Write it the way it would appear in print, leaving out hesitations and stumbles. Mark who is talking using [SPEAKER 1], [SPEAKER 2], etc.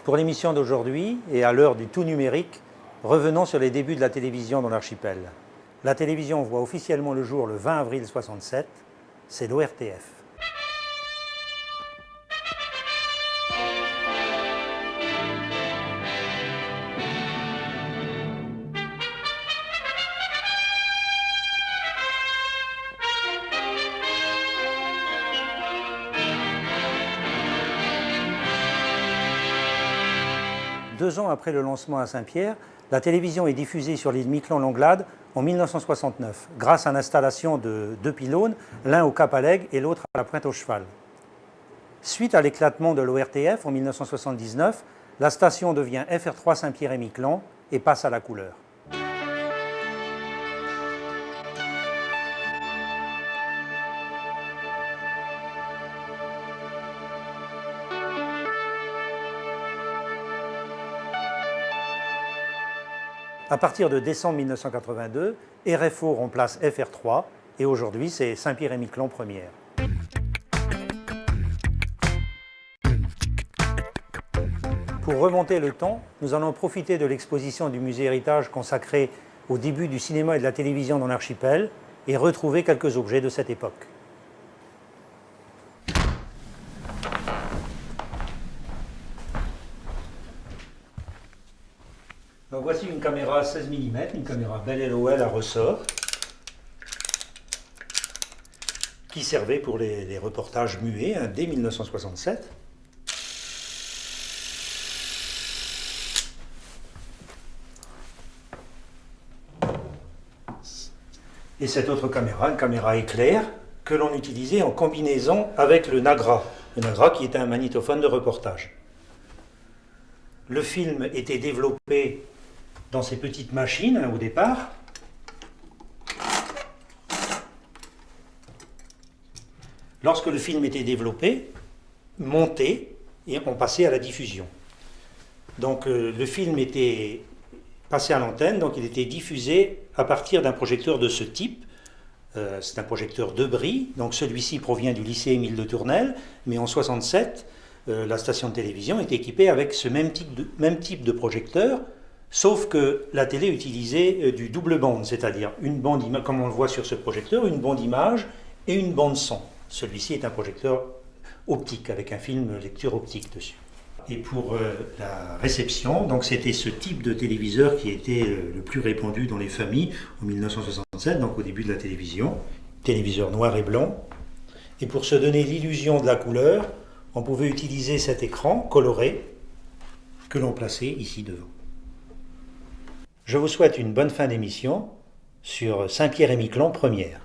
[SPEAKER 1] Pour l'émission d'aujourd'hui, et à l'heure du tout numérique, revenons sur les débuts de la télévision dans l'archipel. La télévision voit officiellement le jour le 20 avril 1967, c'est l'ORTF. Deux ans après le lancement à Saint-Pierre, la télévision est diffusée sur l'île Miquelon-Langlade en 1969, grâce à l'installation de deux pylônes, l'un au Cap Alègue et l'autre à la Pointe-au-Cheval. Suite à l'éclatement de l'ORTF en 1979, la station devient FR3 Saint-Pierre-et-Miquelon et passe à la couleur. À partir de décembre 1982, RFO remplace FR3 et aujourd'hui c'est Saint-Pierre-et-Miquelon première. Pour remonter le temps, nous allons profiter de l'exposition du musée Héritage consacrée au début du cinéma et de la télévision dans l'archipel et retrouver quelques objets de cette époque. Donc voici une caméra 16 mm, une caméra Bell LOL à ressort, qui servait pour les reportages muets dès 1967. Et cette autre caméra, une caméra éclair, que l'on utilisait en combinaison avec le Nagra. Le Nagra qui était un magnétophone de reportage. Le film était développé dans ces petites machines au départ. Lorsque le film était développé, monté, et on passait à la diffusion. Donc le film était passé à l'antenne, donc il était diffusé à partir d'un projecteur de ce type. C'est un projecteur de Brie, donc celui-ci provient du lycée Émile de Tournelle, mais en 1967, la station de télévision est équipée avec ce même type de projecteur, sauf que la télé utilisait du double bande, c'est-à-dire une bande image, comme on le voit sur ce projecteur, une bande image et une bande son. Celui-ci est un projecteur optique, avec un film lecture optique dessus. Et pour la réception, donc c'était ce type de téléviseur qui était le plus répandu dans les familles en 1967, donc au début de la télévision. Téléviseur noir et blanc. Et pour se donner l'illusion de la couleur, on pouvait utiliser cet écran coloré que l'on plaçait ici devant. Je vous souhaite une bonne fin d'émission sur Saint-Pierre-et-Miquelon première.